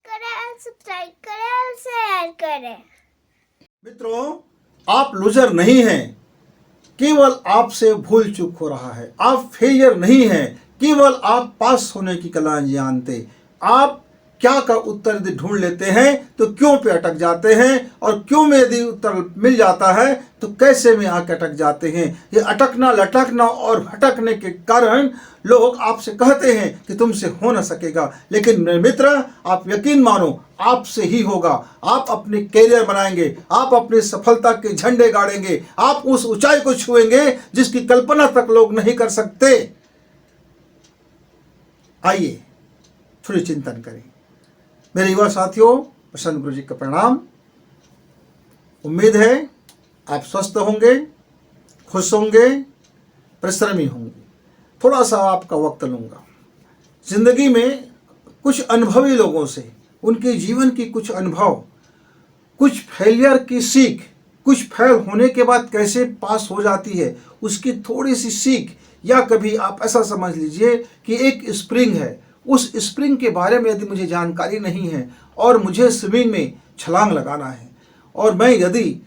करें, सब्सक्राइब करें और शेयर करें। मित्रों, आप लूजर नहीं हैं, केवल आपसे भूल चूक हो रहा है। आप फेलियर नहीं हैं, केवल आप पास होने की कला नहीं जानते। आप क्या का उत्तर यदि ढूंढ लेते हैं तो क्यों पे अटक जाते हैं, और क्यों में यदि उत्तर मिल जाता है तो कैसे में आके अटक जाते हैं। ये अटकना, लटकना और भटकने के कारण लोग आपसे कहते हैं कि तुमसे हो न सकेगा। लेकिन मेरे मित्र, आप यकीन मानो, आपसे ही होगा। आप अपने कैरियर बनाएंगे, आप अपनी सफलता के झंडे गाड़ेंगे, आप उस ऊंचाई को छुएंगे जिसकी कल्पना तक लोग नहीं कर सकते। आइए थोड़ी चिंतन करें। मेरे युवा साथियों, प्रसन्न गुरु जी का प्रणाम। उम्मीद है आप स्वस्थ होंगे, खुश होंगे, परिश्रमी होंगे। थोड़ा सा आपका वक्त लूँगा। जिंदगी में कुछ अनुभवी लोगों से, उनके जीवन की कुछ अनुभव, कुछ फेलियर की सीख, कुछ फेल होने के बाद कैसे पास हो जाती है उसकी थोड़ी सी सीख, या कभी आप ऐसा समझ लीजिए कि एक स्प्रिंग है, उस स्प्रिंग के बारे में यदि मुझे जानकारी नहीं है और मुझे स्विमिंग में छलांग लगाना है, और मैं यदि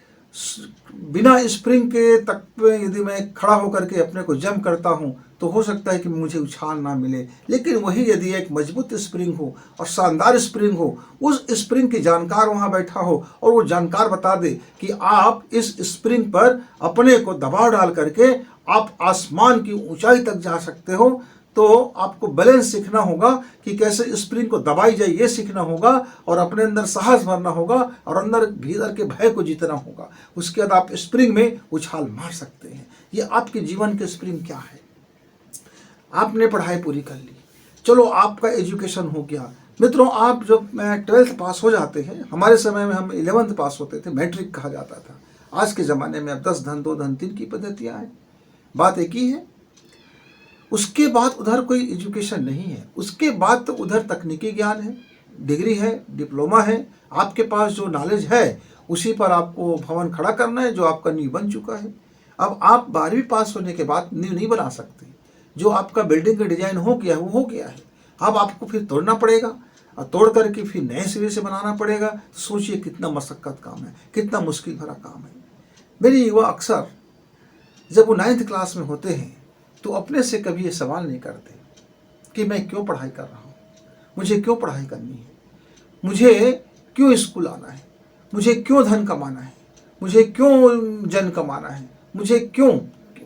बिना स्प्रिंग के तक पे यदि मैं खड़ा होकर के अपने को जंप करता हूँ तो हो सकता है कि मुझे उछाल ना मिले। लेकिन वही यदि एक मजबूत स्प्रिंग हो और शानदार स्प्रिंग हो, उस स्प्रिंग की जानकार वहाँ बैठा हो और वो जानकार बता दे कि आप इस स्प्रिंग पर अपने को दबाव डाल करके आप आसमान की ऊंचाई तक जा सकते हो, तो आपको बैलेंस सीखना होगा कि कैसे स्प्रिंग को दबाई जाए, ये सीखना होगा, और अपने अंदर साहस भरना होगा और अंदर भीतर के भय को जीतना होगा। उसके बाद आप स्प्रिंग में उछाल मार सकते हैं। ये आपके जीवन के स्प्रिंग क्या है। आपने पढ़ाई पूरी कर ली, चलो आपका एजुकेशन हो गया। मित्रों, आप जब 12th पास हो जाते हैं, हमारे समय में हम 11th पास होते थे, मैट्रिक कहा जाता था। आज के ज़माने में अब 10 धन 2 धन 3 की पद्धतियाँ हैं, बात एक ही है। उसके बाद उधर कोई एजुकेशन नहीं है, उसके बाद तो उधर तकनीकी ज्ञान है, डिग्री है, डिप्लोमा है। आपके पास जो नॉलेज है उसी पर आपको भवन खड़ा करना है जो आपका नींव बन चुका है। अब आप 12वीं पास होने के बाद नींव नहीं बना सकते। जो आपका बिल्डिंग का डिजाइन हो गया है वो हो गया है। अब आपको फिर तोड़ना पड़ेगा, और तोड़ करके फिर नए सिरे से बनाना पड़ेगा। तो सोचिए कितना मशक्कत काम है, कितना मुश्किल भरा काम है। मेरे युवा अक्सर जब वो 9th क्लास में होते हैं तो अपने से कभी ये सवाल नहीं करते कि मैं क्यों पढ़ाई कर रहा हूँ, मुझे क्यों पढ़ाई करनी है, मुझे क्यों स्कूल आना है, मुझे क्यों धन कमाना है, मुझे क्यों जन कमाना है, मुझे क्यों,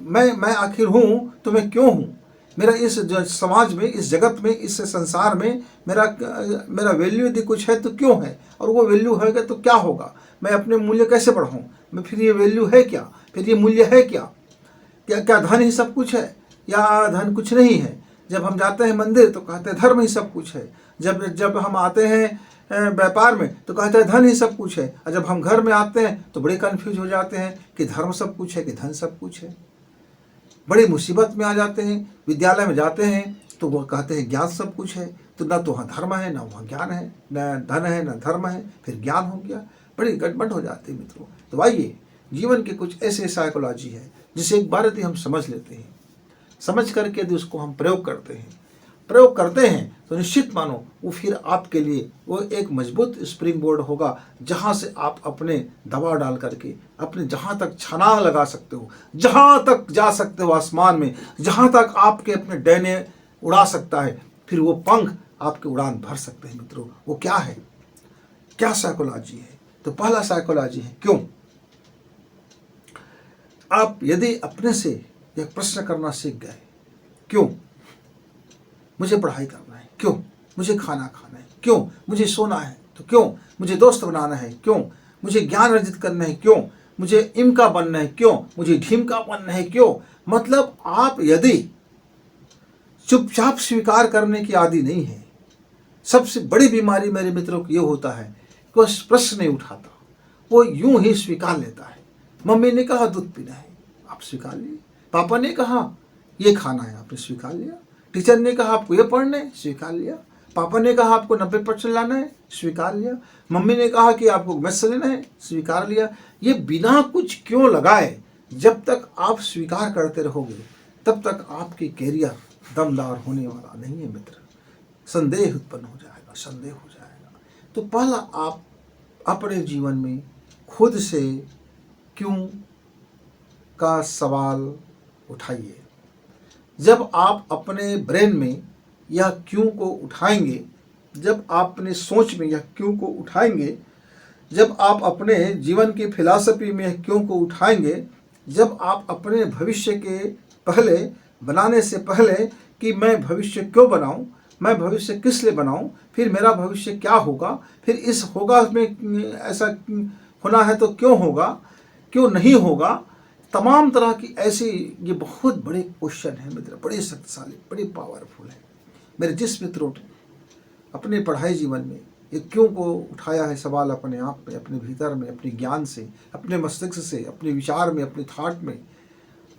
मैं आखिर हूँ तो मैं क्यों हूँ। मेरा इस समाज में, इस जगत में, इस संसार में मेरा वैल्यू यदि कुछ है तो क्यों है, और वो वैल्यू है तो क्या होगा, मैं अपने मूल्य कैसे बढ़ाऊँ, मैं फिर ये वैल्यू है क्या, फिर ये मूल्य है क्या, क्या धन ही सब कुछ है या धन कुछ नहीं है। जब हम जाते हैं मंदिर तो कहते हैं धर्म ही सब कुछ है। जब हम आते हैं व्यापार में तो कहते हैं धन ही सब कुछ है। और जब हम घर में आते हैं तो बड़े कन्फ्यूज हो जाते हैं कि धर्म सब कुछ है कि धन सब कुछ है। बड़ी मुसीबत में आ जाते हैं। विद्यालय में जाते हैं तो वो कहते हैं ज्ञान सब कुछ है, तो ना तो वहाँ धर्म है ना वहाँ ज्ञान है, न धन है न धर्म है, फिर ज्ञान हो गया। बड़ी गड़बड़ हो जाती है मित्रों। तो आइए, जीवन के कुछ ऐसे साइकोलॉजी है जिसे एक बार यदि हम समझ लेते हैं, समझ करके यदि उसको हम प्रयोग करते हैं तो निश्चित मानो वो फिर आपके लिए वो एक मजबूत स्प्रिंग बोर्ड होगा, जहाँ से आप अपने दबाव डाल करके अपने जहाँ तक छलांग लगा सकते हो, जहाँ तक जा सकते हो आसमान में, जहाँ तक आपके अपने डैने उड़ा सकता है, फिर वो पंख आपके उड़ान भर सकते हैं। मित्रों, वो क्या है, क्या साइकोलॉजी है। तो पहला साइकोलॉजी है क्यों। आप यदि अपने से यह प्रश्न करना सीख गए, क्यों मुझे पढ़ाई करना है, क्यों मुझे खाना खाना है, क्यों मुझे सोना है, तो क्यों मुझे दोस्त बनाना है, क्यों मुझे ज्ञान अर्जित करना है, क्यों मुझे इमका बनना है, क्यों मुझे ढीमका बनना है, क्यों। मतलब आप यदि चुपचाप स्वीकार करने की आदि नहीं है, सबसे बड़ी बीमारी मेरे मित्रों को ये होता है कि वह प्रश्न नहीं उठाता, वो यूं ही स्वीकार लेता है। मम्मी ने कहा दूध पीना है, आप स्वीकार लिए। पापा ने कहा ये खाना है, आपने स्वीकार लिया। टीचर ने कहा आपको ये पढ़ना है, स्वीकार लिया। पापा ने कहा आपको 90% लाना है, स्वीकार लिया। मम्मी ने कहा कि आपको मैथ्स लेना है, स्वीकार लिया। ये बिना कुछ क्यों लगाए जब तक आप स्वीकार करते रहोगे तब तक आपकी कैरियर दमदार होने वाला नहीं है मित्र। संदेह उत्पन्न हो जाएगा, संदेह हो जाएगा। तो पहला आप अपने जीवन में खुद से क्यों का सवाल उठाइए। जब आप अपने ब्रेन में यह क्यों को उठाएंगे, जब आप अपने सोच में यह क्यों को उठाएंगे, जब आप अपने जीवन की फिलॉसफी में यह क्यों को उठाएंगे, जब आप अपने भविष्य के पहले बनाने से पहले कि मैं भविष्य क्यों बनाऊं, मैं भविष्य किस लिए बनाऊं, फिर मेरा भविष्य क्या होगा, फिर इस होगा में ऐसा होना है तो क्यों होगा, क्यों नहीं होगा, तमाम तरह की ऐसी ये बहुत बड़े क्वेश्चन है मित्र, बड़े शक्तिशाली, बड़े पावरफुल है। मेरे जिस मित्रों ने अपने पढ़ाई जीवन में ये क्यों को उठाया है सवाल अपने आप में, अपने भीतर में, अपने ज्ञान से, अपने मस्तिष्क से, अपने विचार में, अपने थॉट में,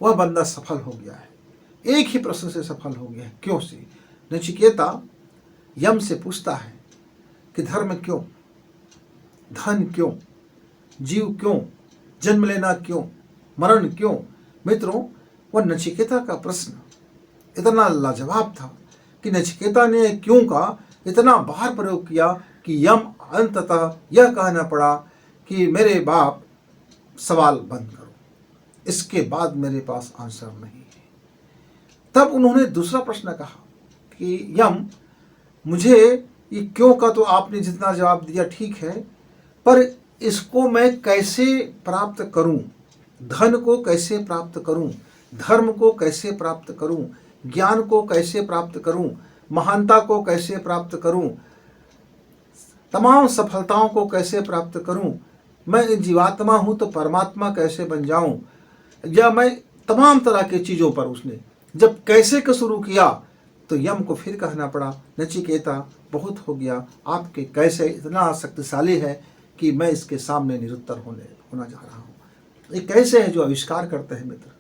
वह बंदा सफल हो गया है। एक ही प्रश्न से सफल हो गया है, क्यों से। नचिकेता यम से पूछता है कि धर्म क्यों, धन क्यों, जीव क्यों, जन्म लेना क्यों, मरण क्यों। मित्रों, वह नचिकेता का प्रश्न इतना लाजवाब था कि नचिकेता ने क्यों का इतना बार प्रयोग किया कि यम अंततः यह कहना पड़ा कि मेरे बाप सवाल बंद करो, इसके बाद मेरे पास आंसर नहीं है। तब उन्होंने दूसरा प्रश्न कहा कि यम, मुझे ये क्यों का तो आपने जितना जवाब दिया ठीक है, पर इसको मैं कैसे प्राप्त करूं, धन को कैसे प्राप्त करूं, धर्म को कैसे प्राप्त करूं, ज्ञान को कैसे प्राप्त करूं, महानता को कैसे प्राप्त करूं, तमाम सफलताओं को कैसे प्राप्त करूं, मैं जीवात्मा हूं तो परमात्मा कैसे बन जाऊं, या मैं तमाम तरह की चीज़ों पर उसने जब कैसे का शुरू किया तो यम को फिर कहना पड़ा, नचिकेता बहुत हो गया, आपके कैसे इतना शक्तिशाली है कि मैं इसके सामने निरुत्तर होना जा रहा हूँ। ये कैसे है जो आविष्कार करते हैं मित्र,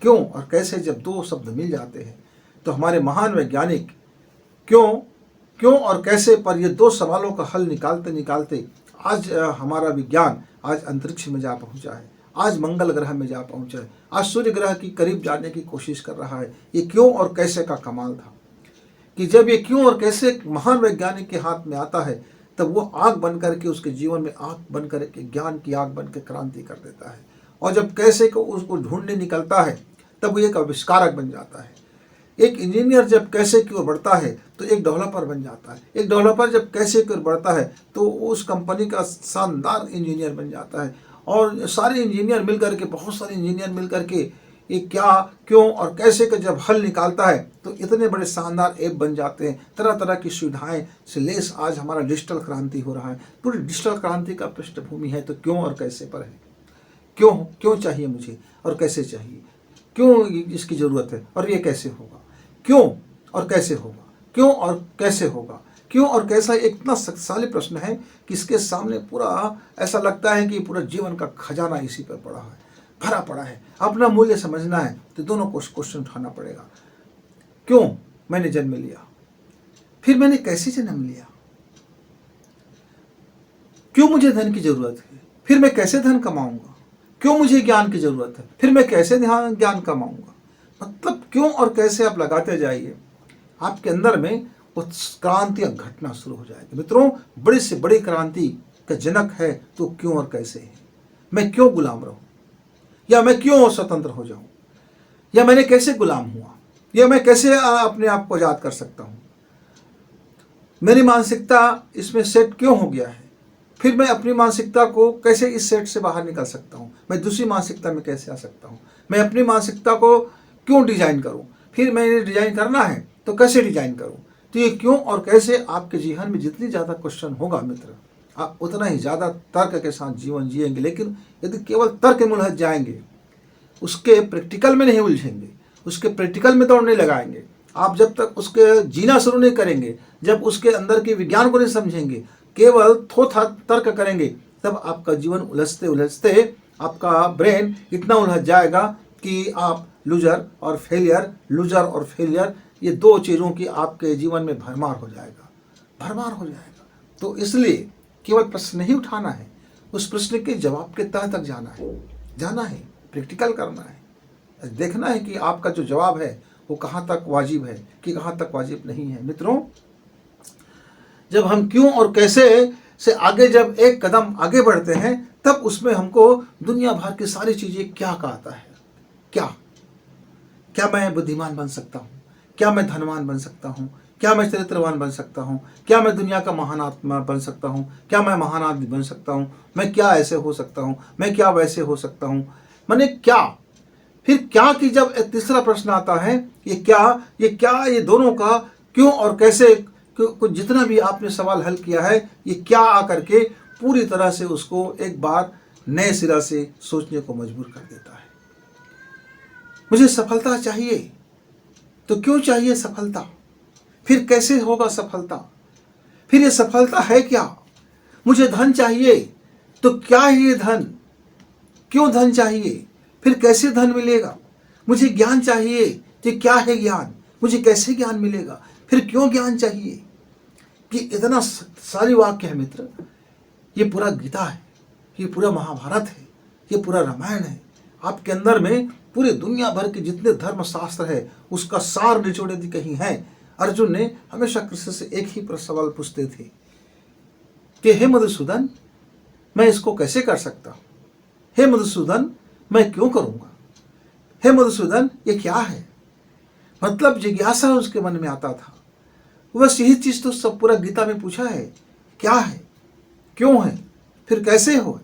क्यों और कैसे जब दो शब्द मिल जाते हैं तो हमारे महान वैज्ञानिक क्यों और कैसे पर ये दो सवालों का हल निकालते निकालते आज हमारा विज्ञान आज अंतरिक्ष में जा पहुंचा है, आज मंगल ग्रह में जा पहुंचा है, आज सूर्य ग्रह की करीब जाने की कोशिश कर रहा है। ये क्यों और कैसे का कमाल था कि जब ये क्यों और कैसे महान वैज्ञानिक के हाथ में आता है तब वो आग बन करके उसके जीवन में आग बन करके ज्ञान की आग बन के क्रांति कर देता है, और जब कैसे को उसको ढूंढने निकलता है तब वो एक आविष्कारक बन जाता है। एक इंजीनियर जब कैसे की ओर बढ़ता है तो एक डेवलपर बन जाता है, एक डेवलपर जब कैसे की ओर बढ़ता है तो उस कंपनी का शानदार इंजीनियर बन जाता है, और सारे इंजीनियर मिल करके, बहुत सारे इंजीनियर मिल करके ये क्या, क्यों और कैसे का जब हल निकालता है तो इतने बड़े शानदार ऐप बन जाते हैं, तरह तरह की सुविधाएं से लेस आज हमारा डिजिटल क्रांति हो रहा है। पूरी डिजिटल क्रांति का पृष्ठभूमि है तो क्यों और कैसे पर है। क्यों चाहिए मुझे और कैसे चाहिए, क्यों इसकी ज़रूरत है और ये कैसे होगा, क्यों और कैसे होगा, क्यों और कैसे होगा, क्यों और कैसा, एक इतना शक्तिशाली प्रश्न है कि इसके सामने पूरा ऐसा लगता है कि पूरा जीवन का खजाना इसी पर पड़ा है, भरा पड़ा है। अपना मूल्य समझना है तो दोनों को क्वेश्चन उठाना पड़ेगा। क्यों मैंने जन्म लिया, फिर मैंने कैसे जन्म लिया, क्यों मुझे धन की जरूरत है, फिर मैं कैसे धन कमाऊंगा, क्यों मुझे ज्ञान की जरूरत है, फिर मैं कैसे ज्ञान कमाऊंगा। मतलब क्यों और कैसे आप लगाते जाइए, आपके अंदर में वो क्रांति घटना शुरू हो जाएगी। मित्रों, बड़ी से बड़ी क्रांति का जनक है तो क्यों और कैसे है। मैं क्यों गुलाम रहूं, या मैं क्यों स्वतंत्र हो जाऊं, या मैंने कैसे गुलाम हुआ, या मैं कैसे अपने आप को आजाद कर सकता हूं। मेरी मानसिकता इसमें सेट क्यों हो गया है, फिर मैं अपनी मानसिकता को कैसे इस सेट से बाहर निकल सकता हूं, मैं दूसरी मानसिकता में कैसे आ सकता हूं, मैं अपनी मानसिकता को क्यों डिजाइन करूं, फिर मैंने डिजाइन करना है तो कैसे डिजाइन करूं। तो ये क्यों और कैसे आपके जीवन में जितनी ज़्यादा क्वेश्चन होगा मित्र, आप उतना ही ज़्यादा तर्क के साथ जीवन जिएंगे। लेकिन यदि केवल तर्क में उलझ जाएंगे, उसके प्रैक्टिकल में नहीं उलझेंगे, उसके प्रैक्टिकल में दौड़ नहीं लगाएंगे, आप जब तक उसके जीना शुरू नहीं करेंगे, जब उसके अंदर के विज्ञान को नहीं समझेंगे, केवल थोथा तर्क करेंगे, तब आपका जीवन उलझते उलझते आपका ब्रेन इतना उलझ जाएगा कि आप लूजर और फेलियर, ये दो चीज़ों की आपके जीवन में भरमार हो जाएगा। तो इसलिए केवल प्रश्न नहीं उठाना है, उस प्रश्न के जवाब के तह तक जाना है, प्रैक्टिकल करना है, देखना है कि आपका जो जवाब है वो कहाँ तक वाजिब है कि कहाँ तक वाजिब नहीं है। मित्रों, जब हम क्यों और कैसे से आगे जब एक कदम आगे बढ़ते हैं तब उसमें हमको दुनिया भर की सारी चीज़ें क्या कहता है, क्या क्या मैं बुद्धिमान बन सकता हूँ, क्या मैं धनवान बन सकता हूँ, क्या मैं चरित्रवान बन सकता हूँ, क्या मैं दुनिया का महान आत्मा बन सकता हूँ, क्या मैं महान आदमी बन सकता हूँ, मैं क्या ऐसे हो सकता हूँ, मैं क्या वैसे हो सकता हूँ, मैंने क्या। फिर क्या की जब एक तीसरा प्रश्न आता है, ये दोनों का क्यों और कैसे, कुछ जितना भी आपने सवाल हल किया है, ये क्या आकर के पूरी तरह से उसको एक बार नए सिरा से सोचने को मजबूर कर देता है। मुझे सफलता चाहिए, तो क्यों चाहिए सफलता, फिर कैसे होगा सफलता, फिर ये सफलता है क्या, मुझे धन चाहिए, तो क्या है ये धन, क्यों धन चाहिए, फिर कैसे धन मिलेगा, मुझे ज्ञान चाहिए, तो क्या है ज्ञान, मुझे कैसे ज्ञान मिलेगा, फिर क्यों ज्ञान चाहिए। कि इतना सारी वाक्य है मित्र, ये पूरा गीता है, ये पूरा महाभारत है, ये पूरा रामायण है। आपके अंदर में पूरी दुनिया भर के जितने धर्मशास्त्र है उसका सार निचोड़े दी कहीं है। अर्जुन ने हमेशा कृष्ण से एक ही सवाल पूछते थे कि हे मधुसूदन, मैं इसको कैसे कर सकता हूँ, हे मधुसूदन मैं क्यों करूँगा, हे मधुसूदन ये क्या है। मतलब जिज्ञासा उसके मन में आता था। बस यही चीज़ तो सब पूरा गीता में पूछा है, क्या है, क्यों है, फिर कैसे हो।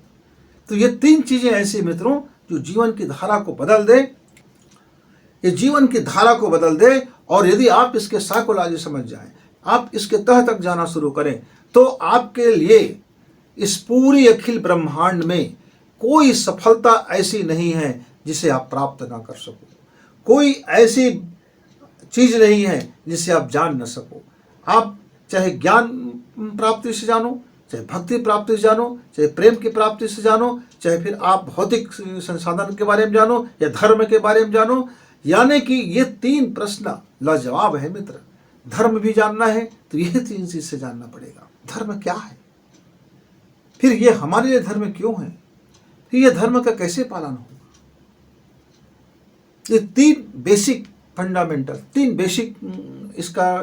तो ये तीन चीज़ें ऐसी मित्रों जो जीवन की धारा को बदल दे, ये जीवन की धारा को बदल दे। और यदि आप इसके साइकोलॉजी समझ जाएं, आप इसके तह तक जाना शुरू करें, तो आपके लिए इस पूरी अखिल ब्रह्मांड में कोई सफलता ऐसी नहीं है जिसे आप प्राप्त ना कर सको, कोई ऐसी चीज़ नहीं है जिसे आप जान न सको। आप चाहे ज्ञान प्राप्ति से जानो, चाहे भक्ति प्राप्ति से जानो, चाहे प्रेम की प्राप्ति से जानो, चाहे फिर आप भौतिक संसाधन के बारे में जानो या धर्म के बारे में जानो, यानी कि ये तीन प्रश्न लाजवाब है मित्र। धर्म भी जानना है तो ये तीन चीज से जानना पड़ेगा। धर्म क्या है, फिर ये हमारे लिए धर्म क्यों है, फिर ये धर्म का कैसे पालन होगा। ये तीन बेसिक फंडामेंटल, तीन बेसिक इसका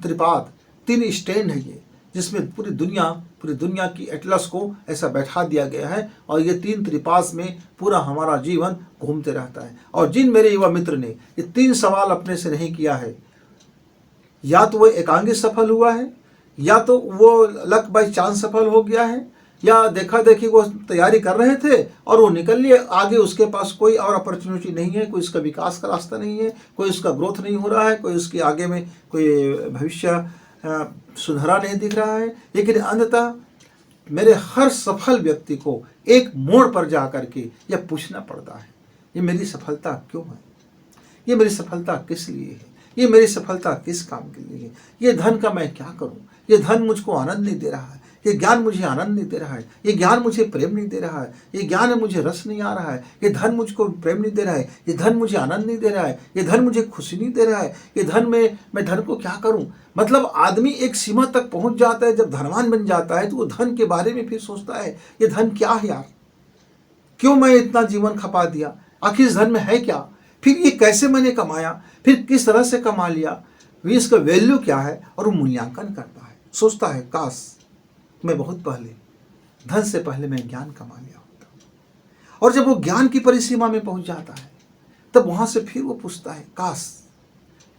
त्रिपाद, तीन स्टैंड है ये, जिसमें पूरी दुनिया की एटलस को ऐसा बैठा दिया गया है। और ये तीन त्रिपाद में पूरा हमारा जीवन घूमते रहता है। और जिन मेरे युवा मित्र ने ये तीन सवाल अपने से नहीं किया है, या तो वो एकांगी सफल हुआ है, या तो वो लक बाई चांस सफल हो गया है, या देखा देखी वो तैयारी कर रहे थे और वो निकल लिए आगे, उसके पास कोई और अपॉर्चुनिटी नहीं है, कोई इसका विकास का रास्ता नहीं है, कोई इसका ग्रोथ नहीं हो रहा है, कोई उसके आगे में कोई भविष्य सुधरा नहीं दिख रहा है। लेकिन अंततः मेरे हर सफल व्यक्ति को एक मोड़ पर जा कर के यह पूछना पड़ता है, ये मेरी सफलता क्यों है, ये मेरी सफलता किस लिए है, ये मेरी सफलता किस काम के लिए है, ये धन का मैं क्या करूं, ये धन मुझको आनंद नहीं दे रहा है, ये ज्ञान मुझे आनंद नहीं दे रहा है, ये ज्ञान मुझे प्रेम नहीं दे रहा है, ये ज्ञान मुझे रस नहीं आ रहा है, ये धन मुझको प्रेम नहीं दे रहा है, ये धन मुझे आनंद नहीं दे रहा है, ये धन मुझे खुशी नहीं दे रहा है, ये धन में मैं धन को क्या करूं। मतलब आदमी एक सीमा तक पहुंच जाता है, जब धनवान बन जाता है तो वो धन के बारे में फिर सोचता है ये धन क्या है यार, क्यों मैं इतना जीवन खपा दिया, आखिर इस धन में है क्या, फिर ये कैसे मैंने कमाया, फिर किस तरह से कमा लिया, इसका वैल्यू क्या है। और वो मूल्यांकन करता है, सोचता है काश मैं बहुत पहले, धन से पहले मैं ज्ञान कमा लिया होता। और जब वो ज्ञान की परिसीमा में पहुंच जाता है तब वहां से फिर वो पूछता है काश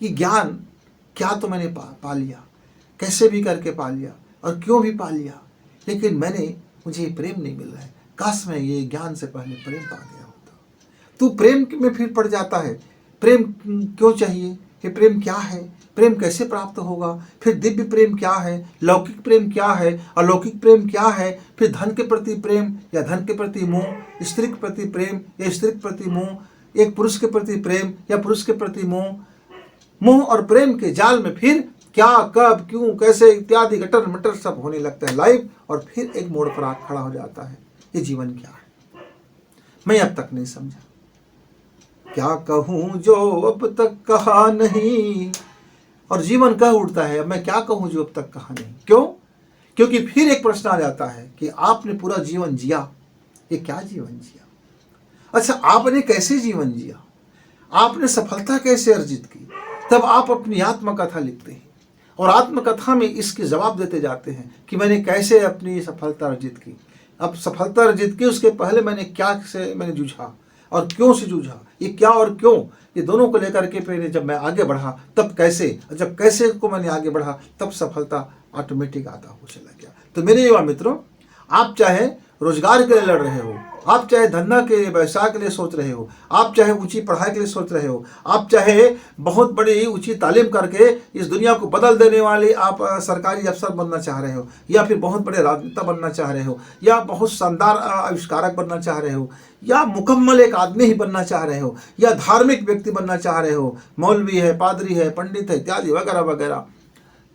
ये ज्ञान क्या तो मैंने पा लिया, कैसे भी करके पा लिया और क्यों भी पा लिया, लेकिन मुझे प्रेम नहीं मिल रहा है, काश मैं ये ज्ञान से पहले प्रेम पा गया होता। तू प्रेम में फिर पड़ जाता है, प्रेम क्यों चाहिए, कि प्रेम क्या है, प्रेम कैसे प्राप्त होगा, फिर दिव्य प्रेम क्या है, लौकिक प्रेम क्या है, अलौकिक प्रेम क्या है, फिर धन के प्रति प्रेम या धन के प्रति मोह, स्त्री के प्रति प्रेम या स्त्री के प्रति मोह, एक पुरुष के प्रति प्रेम या पुरुष के प्रति मोह, मोह और प्रेम के जाल में फिर क्या, कब, क्यों, कैसे इत्यादि गटर मटर सब होने लगता है लाइव। और फिर एक मोड़ पर आकर खड़ा हो जाता है, ये जीवन क्या है, मैं अब तक नहीं समझा, क्या कहूं जो अब तक कहा नहीं। और जीवन कह उठता है अब मैं क्या कहूं जो अब तक कहा नहीं। क्यों? क्योंकि फिर एक प्रश्न आ जाता है कि आपने पूरा जीवन जिया, ये क्या जीवन जिया, अच्छा आपने कैसे जीवन जिया, आपने सफलता कैसे अर्जित की। तब आप अपनी आत्मकथा लिखते हैं, और आत्मकथा में इसके जवाब देते जाते हैं कि मैंने कैसे अपनी सफलता अर्जित की। अब सफलता अर्जित की उसके पहले मैंने क्या से मैंने जूझा और क्यों से जूझा, ये क्या और क्यों, ये दोनों को लेकर के फिर जब मैं आगे बढ़ा तब कैसे, जब कैसे को मैंने आगे बढ़ा तब सफलता ऑटोमेटिक आता हो चला गया। तो मेरे युवा मित्रों, आप चाहे रोजगार के लिए लड़ रहे हो, आप चाहे धंधा के लिए, व्यवसाय के लिए सोच रहे हो, आप चाहे ऊंची पढ़ाई के लिए सोच रहे हो, आप चाहे बहुत बड़ी ऊंची तालीम करके इस दुनिया को बदल देने वाले आप सरकारी अफसर बनना चाह रहे हो, या फिर बहुत बड़े राजनेता बनना चाह रहे हो, या बहुत शानदार आविष्कारक बनना चाह रहे हो, या मुकम्मल एक आदमी ही बनना चाह रहे हो, या धार्मिक व्यक्ति बनना चाह रहे हो, मौलवी है, पादरी है, पंडित है, इत्यादि वगैरह वगैरह,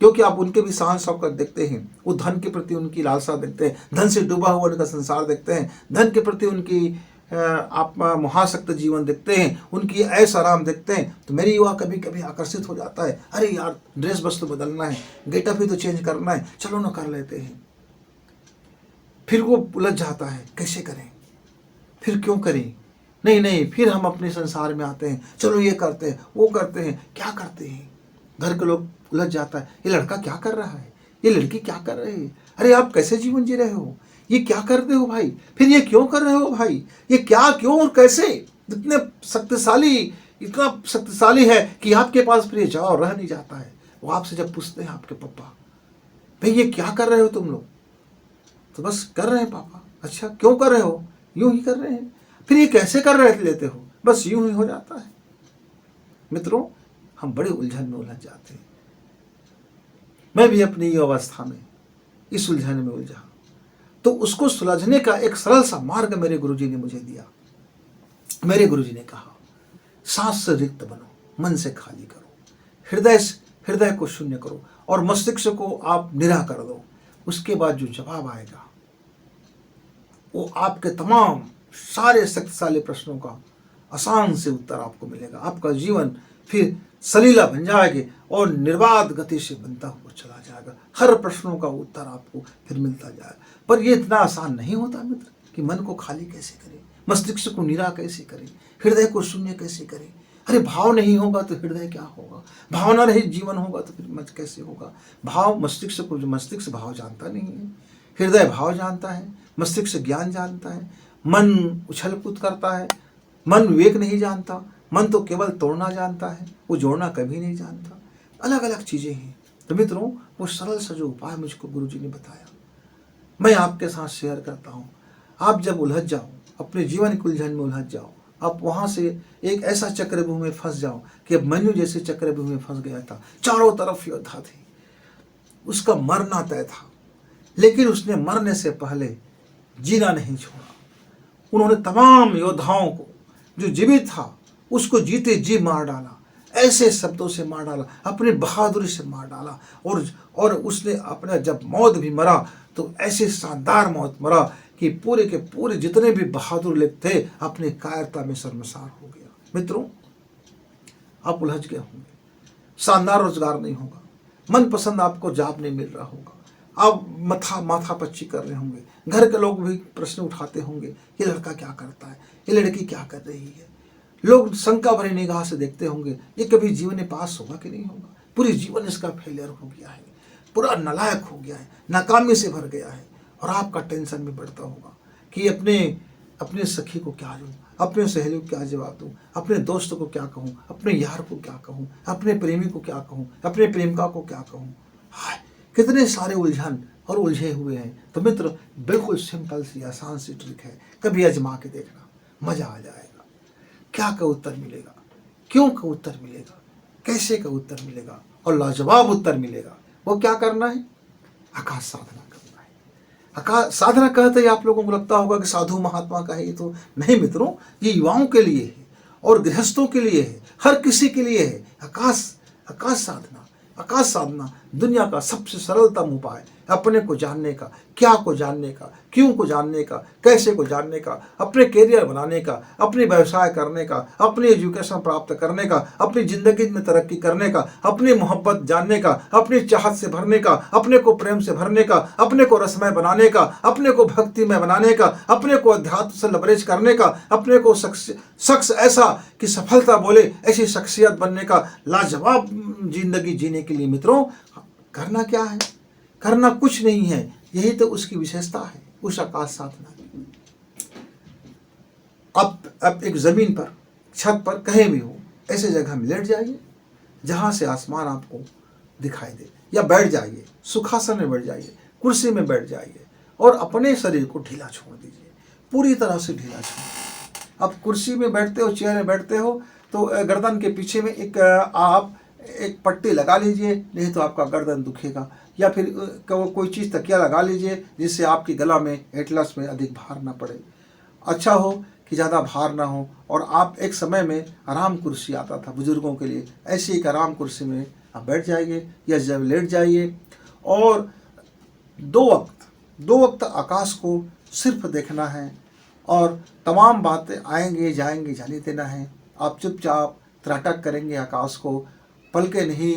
क्योंकि आप उनके भी शान शौकत देखते हैं, वो धन के प्रति उनकी लालसा देखते हैं, धन से डूबा हुआ उनका संसार देखते हैं, धन के प्रति उनकी आप महासक्त जीवन देखते हैं, उनकी ऐश आराम देखते हैं। तो मेरी युवा कभी कभी आकर्षित हो जाता है, अरे यार ड्रेस बस तो बदलना है, गेटअप भी तो चेंज करना है, चलो ना कर लेते हैं। फिर वो उलझ जाता है, कैसे करें, फिर क्यों करें, नहीं, फिर हम अपने संसार में आते हैं, चलो ये करते हैं, वो करते हैं, क्या करते हैं। घर के लोग उलझ जाता है, ये लड़का क्या कर रहा है, ये लड़की क्या कर रही है, अरे आप कैसे जीवन जी रहे हो, ये क्या करते हो भाई, फिर ये क्यों कर रहे हो भाई, ये क्या क्यों और कैसे। इतना शक्तिशाली है कि आपके पास फिर ये जवाब रह नहीं जाता है। वो आपसे जब पूछते हैं आपके पापा, भाई ये क्या कर रहे हो तुम लोग, तो बस कर रहे हैं पापा। अच्छा क्यों कर रहे हो, यूं ही कर रहे हैं। फिर ये कैसे कर रहे लेते हो, बस यूं ही हो जाता है। मित्रों, हम बड़े उलझन में उलझ जाते हैं। मैं भी अपनी अवस्था में इस उलझन में उलझा, तो उसको सुलझने का एक सरल सा मार्ग मेरे गुरुजी ने मुझे दिया। मेरे गुरुजी ने कहा, सांस से रिक्त बनो, मन से खाली करो, हृदय को शून्य करो और मस्तिष्क को आप निरा कर दो। उसके बाद जो जवाब आएगा वो आपके तमाम सारे शक्तिशाली प्रश्नों का आसान से उत्तर आपको मिलेगा। आपका जीवन फिर सलीला बन जाएगी और निर्बाध गति से बनता हुआ चला जाएगा। हर प्रश्नों का उत्तर आपको फिर मिलता जाएगा। पर ये इतना आसान नहीं होता मित्र कि मन को खाली कैसे करें, मस्तिष्क को निरा कैसे करें, हृदय को शून्य कैसे करें। अरे भाव नहीं होगा तो हृदय क्या होगा, भावना रहित जीवन होगा तो फिर मन कैसे होगा। भाव मस्तिष्क को, जो मस्तिष्क भाव जानता नहीं है, हृदय भाव जानता है, मस्तिष्क ज्ञान जानता है, मन उछल कूद करता है, मन विवेक नहीं जानता, मन तो केवल तोड़ना जानता है, वो जोड़ना कभी नहीं जानता। अलग अलग चीज़ें हैं। तो मित्रों, वो सरल सा जो उपाय मुझको गुरुजी ने बताया, मैं आपके साथ शेयर करता हूँ। आप जब उलझ जाओ, अपने जीवन की उलझन में उलझ जाओ, आप वहाँ से एक ऐसा चक्रव्यूह में फंस जाओ कि अब मनु जैसे चक्रव्यूह में फंस गया था। चारों तरफ योद्धा थे, उसका मरना तय था, लेकिन उसने मरने से पहले जीना नहीं छोड़ा। उन्होंने तमाम योद्धाओं को, जो जीवित था उसको जीते जी मार डाला, ऐसे शब्दों से मार डाला, अपनी बहादुरी से मार डाला। और उसने अपना जब मौत भी मरा तो ऐसे शानदार मौत मरा कि पूरे के पूरे जितने भी बहादुर लोग थे अपने कायरता में शर्मसार हो गया। मित्रों, आप उलझ गए होंगे, शानदार रोजगार नहीं होगा, मनपसंद आपको जॉब नहीं मिल रहा होगा, आप माथा पच्ची कर रहे होंगे, घर के लोग भी प्रश्न उठाते होंगे, ये लड़का क्या करता है, ये लड़की क्या कर रही है। लोग शंका भरी निगाह से देखते होंगे, ये कभी जीवन में पास होगा कि नहीं होगा, पूरी जीवन इसका फेलियर हो गया है, पूरा नालायक हो गया है, नाकामी से भर गया है। और आपका टेंशन भी बढ़ता होगा कि अपने सखी को क्या दूँ, अपने सहेली को क्या जवाब दूँ, अपने दोस्त को क्या कहूँ, अपने यार को क्या कहूँ, अपने प्रेमी को क्या कहूँ, अपने प्रेमिका को क्या कहूँ। हाय, कितने सारे उलझन और उलझे हुए हैं। तो मित्र, बिल्कुल सिंपल सी आसान सी ट्रिक है, कभी आजमा के देखना, मजा आ जाएगा। क्या का उत्तर मिलेगा, क्यों का उत्तर मिलेगा, कैसे का उत्तर मिलेगा और लाजवाब उत्तर मिलेगा। वो क्या करना है, आकाश साधना करना है। आकाश साधना कहते ही आप लोगों को लगता होगा कि साधु महात्मा का है, ये तो नहीं मित्रों, ये युवाओं के लिए है और गृहस्थों के लिए है, हर किसी के लिए है। आकाश साधना दुनिया का सबसे सरलतम उपाय, अपने को जानने का, क्या को जानने का, क्यों को जानने का, कैसे को जानने का, अपने कैरियर बनाने का, अपने व्यवसाय करने का, अपनी एजुकेशन प्राप्त करने का, अपनी जिंदगी में तरक्की करने का, अपनी मोहब्बत जानने का, अपनी चाहत से भरने का, अपने को प्रेम से भरने का, अपने को रसमय बनाने का, अपने को भक्तिमय बनाने का, अपने को अध्यात्म से लबरेज करने का, अपने को शख्स ऐसा कि सफलता बोले ऐसी शख्सियत बनने का लाजवाब जिंदगी जीने के लिए मित्रों करना क्या है? करना कुछ नहीं है, यही तो उसकी विशेषता है उस आकाश साधना की। अब एक ज़मीन पर, छत पर, कहीं भी हो, ऐसे जगह में लेट जाइए जहाँ से आसमान आपको दिखाई दे, या बैठ जाइए, सुखासन में बैठ जाइए, कुर्सी में बैठ जाइए और अपने शरीर को ढीला छोड़ दीजिए, पूरी तरह से ढीला छोड़ दीजिए। अब कुर्सी में बैठते हो, चेयर में बैठते हो तो गर्दन के पीछे में आप एक पट्टी लगा लीजिए, नहीं तो आपका गर्दन दुखेगा, या फिर कोई चीज़ तकिया लगा लीजिए जिससे आपकी गला में, एटलस में अधिक भार ना पड़े। अच्छा हो कि ज़्यादा भार ना हो। और आप एक समय में आराम कुर्सी आता था बुज़ुर्गों के लिए, ऐसी एक आराम कुर्सी में आप बैठ जाइए या जब लेट जाइए और दो वक्त आकाश को सिर्फ देखना है और तमाम बातें आएंगे जाएंगे जाने देना है। आप चुपचाप त्राटक करेंगे आकाश को, पलकें नहीं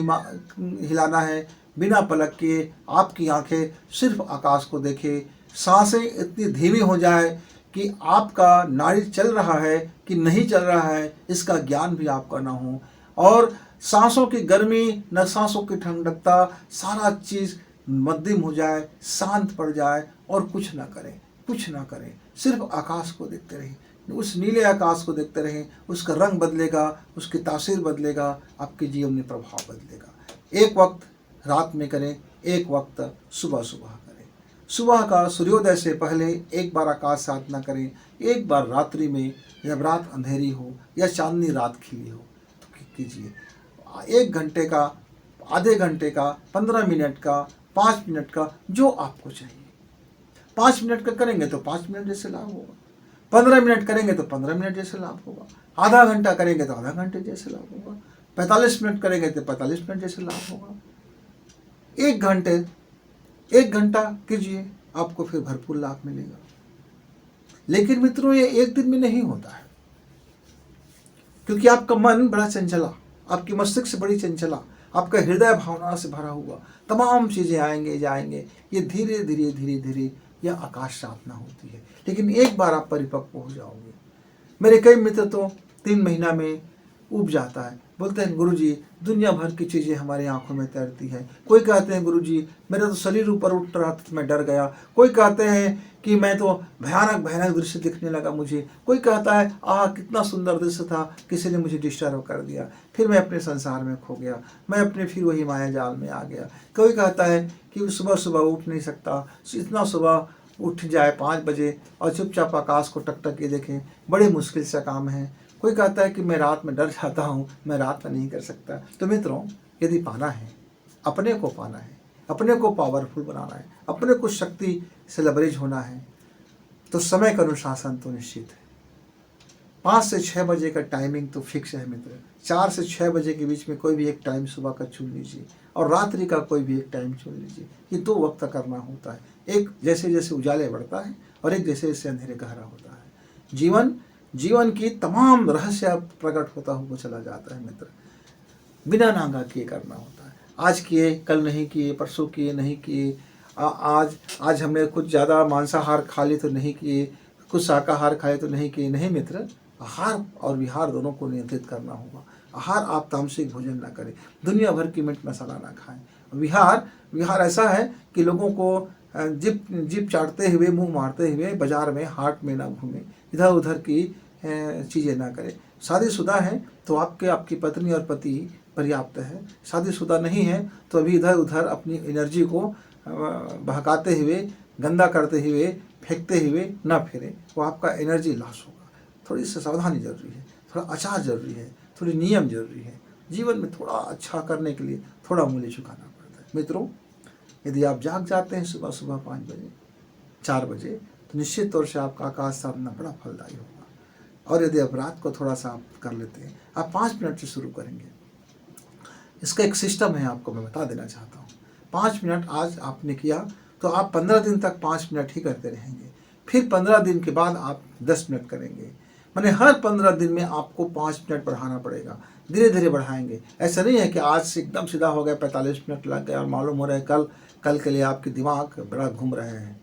हिलाना है, बिना पलक के आपकी आंखें सिर्फ आकाश को देखें। सांसें इतनी धीमी हो जाए कि आपका नाड़ी चल रहा है कि नहीं चल रहा है इसका ज्ञान भी आपका ना हो, और सांसों की गर्मी न सांसों की ठंडकता, सारा चीज़ मध्यम हो जाए, शांत पड़ जाए और कुछ ना करें, सिर्फ आकाश को देखते रहें। उस नीले आकाश को देखते रहें, उसका रंग बदलेगा, उसकी तासीर बदलेगा, आपके जीवन में प्रभाव बदलेगा। एक वक्त रात में करें, एक वक्त सुबह करें। सुबह का सूर्योदय से पहले एक बार आकाश साधना करें, एक बार रात्रि में जब रात अंधेरी हो या चांदनी रात खिली हो तो कीजिए। 1 घंटे का, आधे घंटे का, 15 मिनट का, 5 मिनट का, जो आपको चाहिए। 5 मिनट का करेंगे तो 5 मिनट जैसे लाभ होगा, 15 मिनट करेंगे तो 15 मिनट जैसे लाभ होगा, आधा घंटा करेंगे तो आधा घंटे जैसे लाभ होगा, 45 मिनट करेंगे तो 45 मिनट जैसे लाभ होगा। 1 घंटा कीजिए, आपको फिर भरपूर लाभ मिलेगा। लेकिन मित्रों, ये एक दिन में नहीं होता है, क्योंकि आपका मन बड़ा चंचला, आपकी मस्तिष्क बड़ी चंचला, आपका हृदय भावना से भरा हुआ, तमाम चीज़ें आएंगे जाएंगे। ये धीरे धीरे यह आकाश साधना होती है। लेकिन एक बार आप परिपक्व हो जाओगे। मेरे कई मित्र तो 3 महीना में उब जाता है, बोलते हैं गुरुजी दुनिया भर की चीज़ें हमारी आंखों में तैरती है। कोई कहते हैं गुरुजी मेरा तो शरीर ऊपर उठ रहा था, मैं डर गया। कोई कहते हैं कि मैं तो भयानक दृश्य दिखने लगा मुझे। कोई कहता है आह कितना सुंदर दृश्य था, किसी ने मुझे डिस्टर्ब कर दिया, फिर मैं अपने संसार में खो गया, मैं अपने फिर वही माया जाल में आ गया। कोई कहता है कि सुबह उठ नहीं सकता, इतना सुबह उठ जाए 5 बजे और चुपचाप आकाश को टकटक के देखें, बड़े मुश्किल से काम है। कोई कहता है कि मैं रात में डर जाता हूँ, मैं रात में नहीं कर सकता। तो मित्रों, यदि पाना है, अपने को पाना है, अपने को पावरफुल बनाना है, अपने को शक्ति से लबरेज होना है, तो समय का अनुशासन तो निश्चित है। 5 से 6 बजे का टाइमिंग तो फिक्स है मित्र। 4 से 6 बजे के बीच में कोई भी एक टाइम सुबह का चुन लीजिए और रात्रि का कोई भी एक टाइम चुन लीजिए। ये 2 वक्त करना होता है, एक जैसे जैसे उजाले बढ़ता है और एक जैसे जैसे अंधेरे गहरा होता है। जीवन की तमाम रहस्य प्रकट होता हुआ चला जाता है मित्र। बिना नांगा किए करना होता है। आज किए, कल नहीं किए, परसों किए, नहीं किए, आज हमने कुछ ज़्यादा मांसाहार खा लिए तो नहीं किए, कुछ शाकाहार खाए तो नहीं किए। नहीं मित्र, आहार और विहार दोनों को नियंत्रित करना होगा। आहार आप तामसिक भोजन ना करें, दुनिया भर की मीठ मसाला ना खाएं। विहार ऐसा है कि लोगों को जिप चाटते हुए, मुंह मारते हुए बाजार में, हाट में ना घूमें, इधर उधर की चीज़ें ना करें। शादीशुदा है तो आपकी पत्नी और पति पर्याप्त है। शादीशुदा नहीं है तो अभी इधर उधर अपनी एनर्जी को बहकाते हुए, गंदा करते हुए, फेंकते हुए ना फिरें, वो आपका एनर्जी लॉस होगा। थोड़ी सी सावधानी जरूरी है, थोड़ा आचार जरूरी है, थोड़ी नियम जरूरी है। जीवन में थोड़ा अच्छा करने के लिए थोड़ा मूल्य चुकाना पड़ता है। मित्रों, यदि आप जाग जाते हैं सुबह 5 बजे, 4 बजे, तो निश्चित तौर से आपका आकाश साधना बड़ा फलदायी होगा। और यदि आप रात को थोड़ा सा आप कर लेते हैं, आप 5 मिनट से शुरू करेंगे। इसका एक सिस्टम है, आपको मैं बता देना चाहता हूँ। 5 मिनट आज आपने किया तो आप 15 दिन तक 5 मिनट ही करते रहेंगे। फिर 15 दिन के बाद आप 10 मिनट करेंगे। माने हर 15 दिन में आपको 5 मिनट बढ़ाना पड़ेगा। धीरे धीरे बढ़ाएंगे। ऐसा नहीं है कि आज से एकदम सीधा हो गया, 45 मिनट लग गया और मालूम हो रहा है कल के लिए आपके दिमाग बड़ा घूम रहे हैं,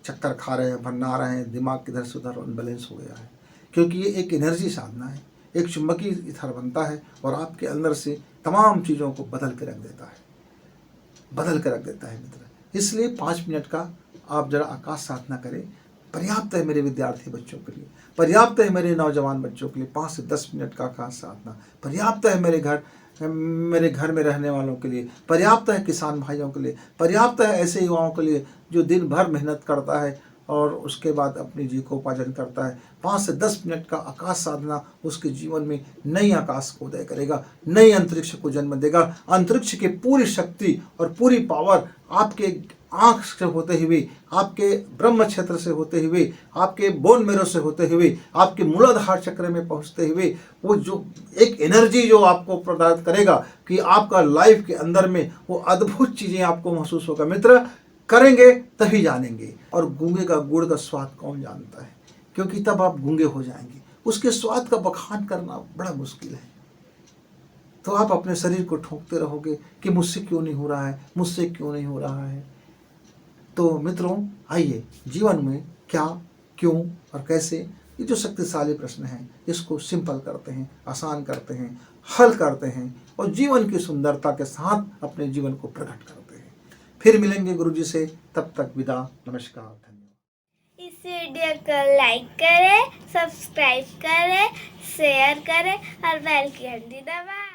चक्कर खा रहे हैं, भन्ना रहे हैं, दिमाग किधर से उधर अनबैलेंस हो गया है। क्योंकि ये एक एनर्जी साधना है, एक चुंबकीय इथर बनता है और आपके अंदर से तमाम चीज़ों को बदल के रख देता है। बदल कर रख देता है मित्र। इसलिए 5 मिनट का आप जरा आकाश साधना करें, पर्याप्त है मेरे विद्यार्थी बच्चों के लिए, पर्याप्त है मेरे नौजवान बच्चों के लिए। 5 से 10 मिनट का आकाश साधना पर्याप्त है मेरे घर में रहने वालों के लिए, पर्याप्त है किसान भाइयों के लिए, पर्याप्त है ऐसे युवाओं के लिए जो दिन भर मेहनत करता है और उसके बाद अपनी जीविकोपार्जन करता है। 5 से 10 मिनट का आकाश साधना उसके जीवन में नई आकाश को उदय करेगा, नई अंतरिक्ष को जन्म देगा। अंतरिक्ष की पूरी शक्ति और पूरी पावर आपके आँख से होते हुए, आपके ब्रह्म क्षेत्र से होते हुए, आपके बोन मेरो से होते हुए, आपके मूलाधार चक्र में पहुंचते हुए, वो जो एक एनर्जी जो आपको प्रदान करेगा कि आपका लाइफ के अंदर में वो अद्भुत चीज़ें आपको महसूस होगा मित्र। करेंगे तभी जानेंगे। और गूंगे का गुड़ का स्वाद कौन जानता है, क्योंकि तब आप गूंगे हो जाएंगे। उसके स्वाद का बखान करना बड़ा मुश्किल है। तो आप अपने शरीर को ठोकते रहोगे कि मुझसे क्यों नहीं हो रहा है, मुझसे क्यों नहीं हो रहा है। तो मित्रों आइए, जीवन में क्या, क्यों और कैसे, ये जो शक्तिशाली प्रश्न हैं इसको सिंपल करते हैं, आसान करते हैं, हल करते हैं और जीवन की सुंदरता के साथ अपने जीवन को प्रकट करते हैं। फिर मिलेंगे गुरुजी से, तब तक विदा, नमस्कार, धन्यवाद। इस वीडियो को लाइक करें, सब्सक्राइब करें, शेयर करें और बेल की घंटी दबाएं।